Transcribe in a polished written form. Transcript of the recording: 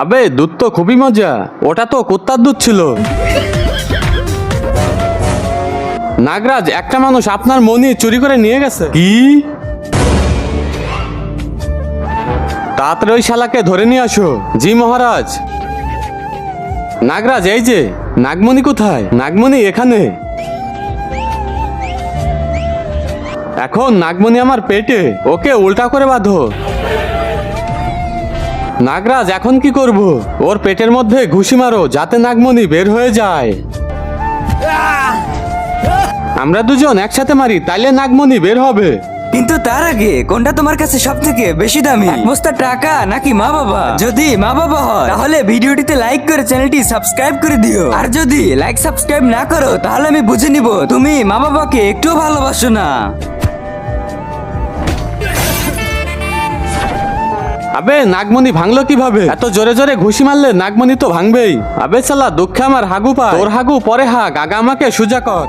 আবে দুধ তো খুবই মজা, ওটা তো কুত্তার দুধ ছিল। নাগরাজ, একটা মানুষ আপনার মনি চুরি করে নিয়ে গেছে। কি? তাড়াতাড়ি ওই শালাকে ধরে নিয়ে আসো। জি মহারাজ। নাগরাজ, এই যে নাগমণি কোথায়? নাগমণি এখানে। এখন নাগমণি আমার পেটে, ওকে উল্টা করে বাঁধো। নাগরাজ, এখন কি করব? ওর পেটের মধ্যে ঘুষি মারো যাতে নাগমণি বের হয়ে যায়। আমরা দুজন একসাথে মারি, তাইলে নাগমণি বের হবে। কিন্তু তার আগে কোনটা তোমার কাছে সব থেকে বেশি দামি, এক বস্তা টাকা নাকি মা বাবা? যদি মা বাবা হয় তাহলে ভিডিওটিতে লাইক করে চ্যানেলটি সাবস্ক্রাইব করে দিও, আর যদি লাইক সাবস্ক্রাইব না করো তাহলে আমি বুঝে নিব তুমি মা বাবাকে একটু ভালোবাসো না। আবে নাগমণি ভাঙলো কিভাবে? এত জোরে জোরে ঘুষি মারলে নাগমণি তো ভাঙবেই। আবে শালা, দুঃখে আমার হাগু পা। তোর হাগু পরে হাগ, আগা আমাকে সোজা কর।